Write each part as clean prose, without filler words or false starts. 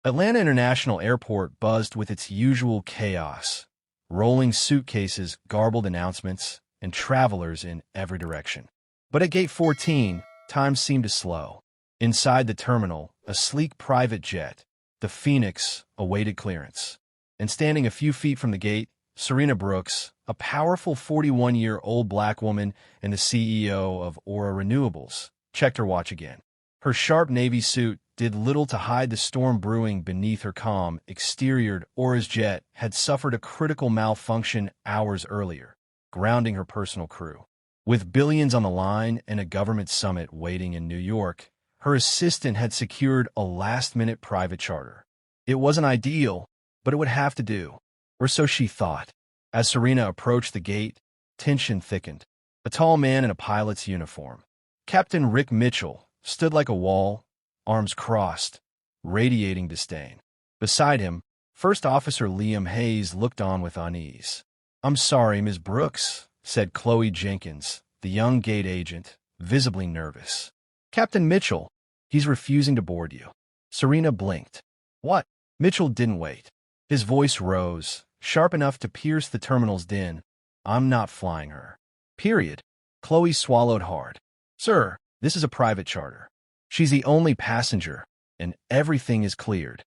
Atlanta International Airport buzzed with its usual chaos, rolling suitcases, garbled announcements, and travelers in every direction. But at Gate 14, time seemed to slow. Inside the terminal, a sleek private jet, the Phoenix, awaited clearance. And standing a few feet from the gate, Serena Brooks, a powerful 41-year-old black woman and the CEO of Aura Renewables, checked her watch again. Her sharp navy suit did little to hide the storm brewing beneath her calm exterior. Aura's jet had suffered a critical malfunction hours earlier, grounding her personal crew. With billions on the line and a government summit waiting in New York, her assistant had secured a last-minute private charter. It wasn't ideal, but it would have to do, or so she thought. As Serena approached the gate, tension thickened. A tall man in a pilot's uniform, Captain Rick Mitchell, stood like a wall, arms crossed, radiating disdain. Beside him, First Officer Liam Hayes looked on with unease. "I'm sorry, Ms. Brooks," said Chloe Jenkins, the young gate agent, visibly nervous. "Captain Mitchell, he's refusing to board you." Serena blinked. "What?" Mitchell didn't wait. His voice rose, sharp enough to pierce the terminal's din. "I'm not flying her. Period." Chloe swallowed hard. "Sir, this is a private charter. She's the only passenger, and everything is cleared."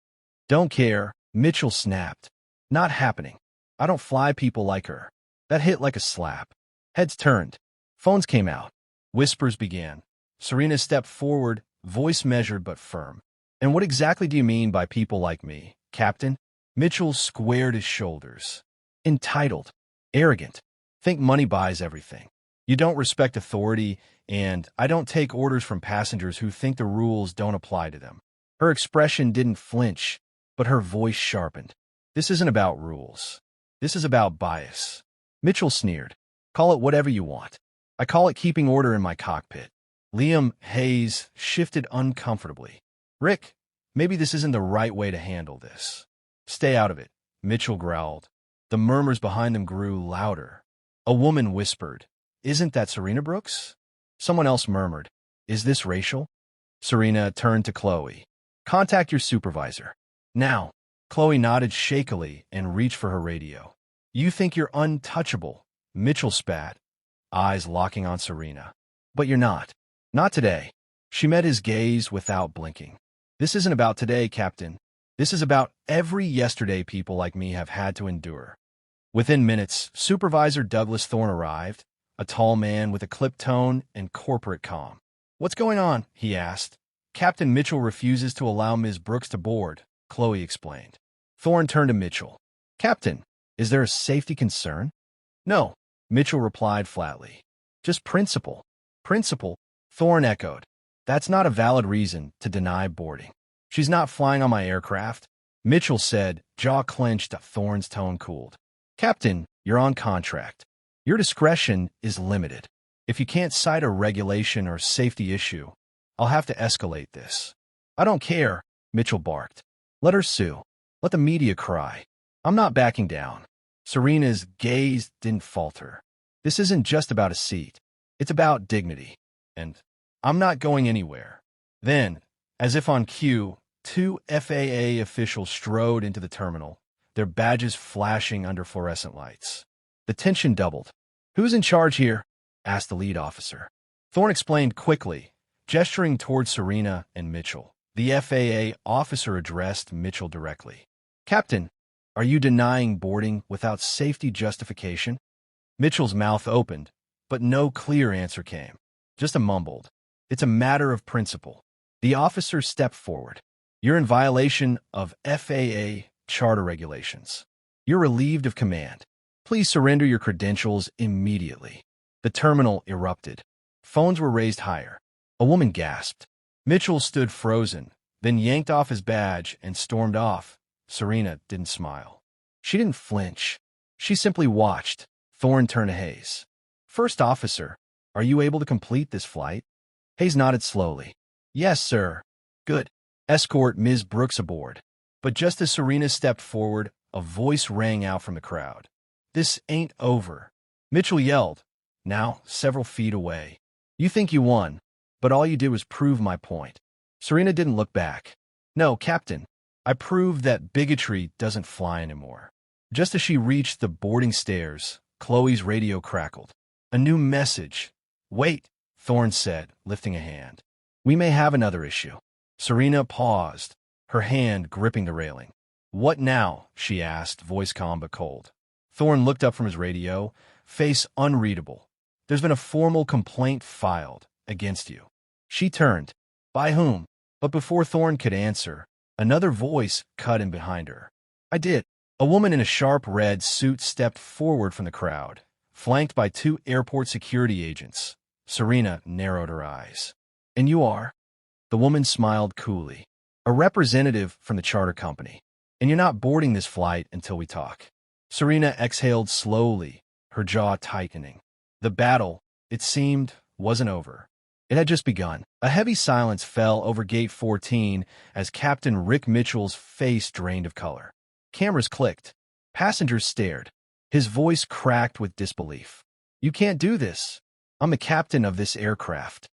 "Don't care," Mitchell snapped. "Not happening. I don't fly people like her." That hit like a slap. Heads turned. Phones came out. Whispers began. Serena stepped forward, voice measured but firm. "And what exactly do you mean by people like me, Captain?" Mitchell squared his shoulders. "Entitled. Arrogant. Think money buys everything. You don't respect authority, and I don't take orders from passengers who think the rules don't apply to them." Her expression didn't flinch, but her voice sharpened. "This isn't about rules. This is about bias." Mitchell sneered. "Call it whatever you want. I call it keeping order in my cockpit." Liam Hayes shifted uncomfortably. "Rick, maybe this isn't the right way to handle this." "Stay out of it," Mitchell growled. The murmurs behind them grew louder. A woman whispered, "Isn't that Serena Brooks?" Someone else murmured, "Is this racial?" Serena turned to Chloe. "Contact your supervisor. Now." Chloe nodded shakily and reached for her radio. "You think you're untouchable," Mitchell spat, eyes locking on Serena. "But you're not. Not today." She met his gaze without blinking. "This isn't about today, Captain. This is about every yesterday people like me have had to endure." Within minutes, Supervisor Douglas Thorne arrived, a tall man with a clipped tone and corporate calm. "What's going on?" he asked. "Captain Mitchell refuses to allow Ms. Brooks to board," Chloe explained. Thorne turned to Mitchell. "Captain, is there a safety concern?" "No," Mitchell replied flatly. "Just principle." "Principle?" Thorne echoed. "That's not a valid reason to deny boarding." "She's not flying on my aircraft," Mitchell said, jaw clenched. Thorne's tone cooled. "Captain, you're on contract. Your discretion is limited. If you can't cite a regulation or safety issue, I'll have to escalate this." "I don't care," Mitchell barked. "Let her sue. Let the media cry. I'm not backing down." Serena's gaze didn't falter. "This isn't just about a seat. It's about dignity. And I'm not going anywhere." Then, as if on cue, two FAA officials strode into the terminal, their badges flashing under fluorescent lights. The tension doubled. "Who's in charge here?" asked the lead officer. Thorne explained quickly, gesturing toward Serena and Mitchell. The FAA officer addressed Mitchell directly. "Captain, are you denying boarding without safety justification?" Mitchell's mouth opened, but no clear answer came. Just a mumbled, "It's a matter of principle." The officer stepped forward. "You're in violation of FAA charter regulations. You're relieved of command. Please surrender your credentials immediately." The terminal erupted. Phones were raised higher. A woman gasped. Mitchell stood frozen, then yanked off his badge and stormed off. Serena didn't smile. She didn't flinch. She simply watched. Thorne turned to Hayes. "First officer, are you able to complete this flight?" Hayes nodded slowly. "Yes, sir." "Good. Escort Ms. Brooks aboard." But just as Serena stepped forward, a voice rang out from the crowd. "This ain't over." Mitchell yelled, now several feet away. "You think you won, but all you did was prove my point." Serena didn't look back. "No, Captain. I proved that bigotry doesn't fly anymore. Just as she reached the boarding stairs, Chloe's radio crackled. A new message. Wait, Thorne said, lifting a hand. We may have another issue. Serena paused, her hand gripping the railing. What now? She asked, voice calm but cold. Thorne looked up from his radio, face unreadable. There's been a formal complaint filed against you. She turned. By whom? But before Thorne could answer, another voice cut in behind her. I did. A woman in a sharp red suit stepped forward from the crowd, flanked by 2 airport security agents. Serena narrowed her eyes. And you are? The woman smiled coolly. A representative from the charter company. And you're not boarding this flight until we talk. Serena exhaled slowly, her jaw tightening. The battle, it seemed, wasn't over. It had just begun. A heavy silence fell over Gate 14 as Captain Rick Mitchell's face drained of color. Cameras clicked. Passengers stared. His voice cracked with disbelief. You can't do this. I'm the captain of this aircraft.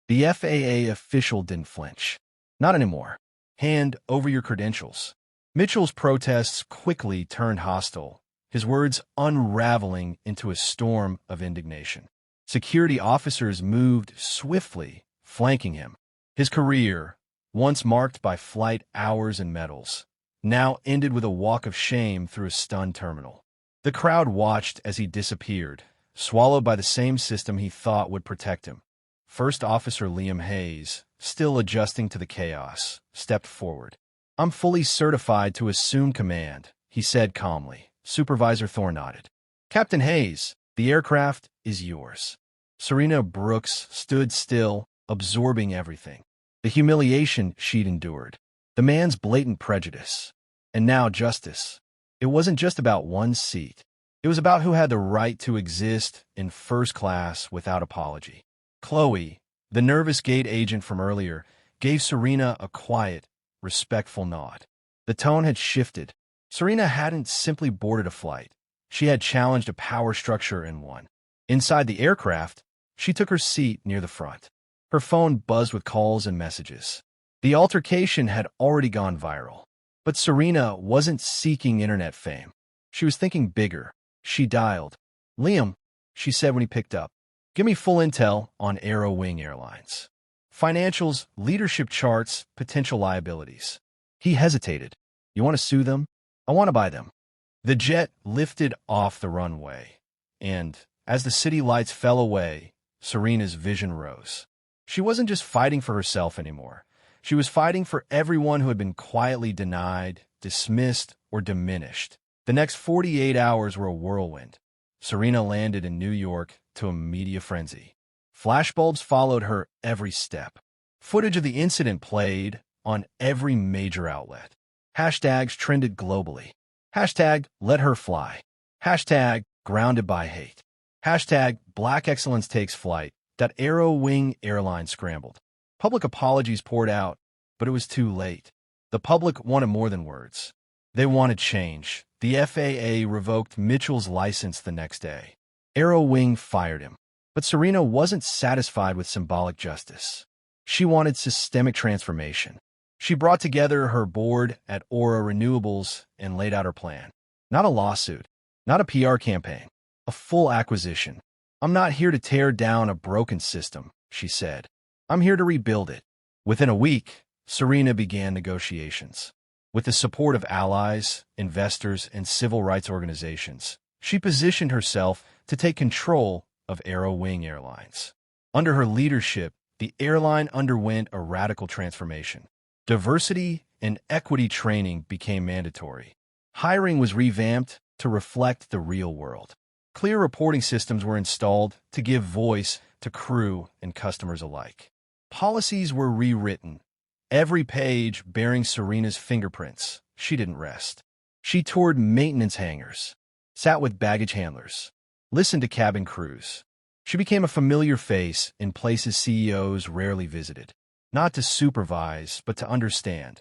The FAA official didn't flinch. Not anymore. Hand over your credentials. Mitchell's protests quickly turned hostile, his words unraveling into a storm of indignation. Security officers moved swiftly, flanking him. His career, once marked by flight hours and medals, now ended with a walk of shame through a stunned terminal. The crowd watched as he disappeared, swallowed by the same system he thought would protect him. First Officer Liam Hayes, still adjusting to the chaos, stepped forward. I'm fully certified to assume command, he said calmly. Supervisor Thorne nodded. Captain Hayes, the aircraft is yours. Serena Brooks stood still, absorbing everything. The humiliation she'd endured. The man's blatant prejudice. And now justice. It wasn't just about one seat. It was about who had the right to exist in first class without apology. Chloe, the nervous gate agent from earlier, gave Serena a quiet, respectful nod. The tone had shifted. Serena hadn't simply boarded a flight. She had challenged a power structure in one. Inside the aircraft, she took her seat near the front. Her phone buzzed with calls and messages. The altercation had already gone viral. But Serena wasn't seeking internet fame. She was thinking bigger. She dialed. Liam, she said when he picked up. Give me full intel on Aero Wing Airlines. Financials, leadership charts, potential liabilities. He hesitated. You want to sue them? I want to buy them. The jet lifted off the runway, and as the city lights fell away, Serena's vision rose. She wasn't just fighting for herself anymore. She was fighting for everyone who had been quietly denied, dismissed, or diminished. The next 48 hours were a whirlwind. Serena landed in New York to a media frenzy. Flashbulbs followed her every step. Footage of the incident played on every major outlet. Hashtags trended globally. Hashtag let her fly. Hashtag grounded by hate. Hashtag black excellence takes flight. Aero Wing Airline scrambled. Public apologies poured out, but it was too late. The public wanted more than words. They wanted change. The FAA revoked Mitchell's license the next day. Aero Wing fired him. But Serena wasn't satisfied with symbolic justice. She wanted systemic transformation. She brought together her board at Aura Renewables and laid out her plan. Not a lawsuit, not a PR campaign, a full acquisition. I'm not here to tear down a broken system, she said. I'm here to rebuild it. Within a week, Serena began negotiations. With the support of allies, investors, and civil rights organizations, she positioned herself to take control of Aero Wing Airlines. Under her leadership, the airline underwent a radical transformation. Diversity and equity training became mandatory. Hiring was revamped to reflect the real world. Clear reporting systems were installed to give voice to crew and customers alike. Policies were rewritten, every page bearing Serena's fingerprints. She didn't rest. She toured maintenance hangars, sat with baggage handlers, listened to cabin crews. She became a familiar face in places CEOs rarely visited, not to supervise, but to understand.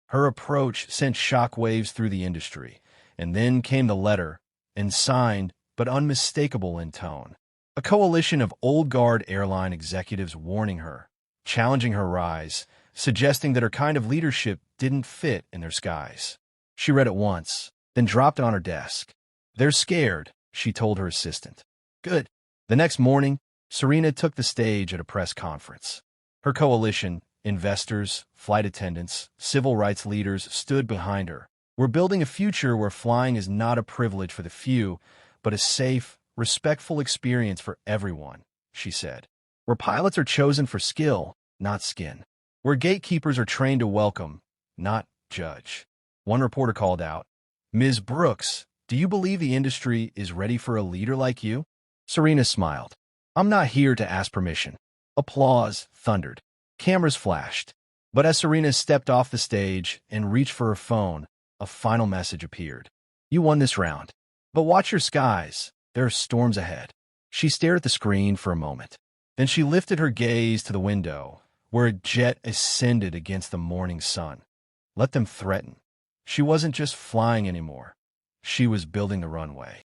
Her approach sent shockwaves through the industry, and then came the letter, unsigned but unmistakable in tone. A coalition of old guard airline executives warning her, challenging her rise, suggesting that her kind of leadership didn't fit in their skies. She read it once, then dropped it on her desk. "They're scared," she told her assistant. "Good." The next morning, Serena took the stage at a press conference. Her coalition, investors, flight attendants, civil rights leaders stood behind her. "We're building a future where flying is not a privilege for the few, but a safe, respectful experience for everyone," she said. "Where pilots are chosen for skill, not skin. Where gatekeepers are trained to welcome, not judge." One reporter called out, "Ms. Brooks, do you believe the industry is ready for a leader like you?" Serena smiled. "I'm not here to ask permission." Applause thundered. Cameras flashed. But as Serena stepped off the stage and reached for her phone, a final message appeared. "You won this round. But watch your skies. There are storms ahead." She stared at the screen for a moment. Then she lifted her gaze to the window, where a jet ascended against the morning sun. Let them threaten. She wasn't just flying anymore. She was building the runway.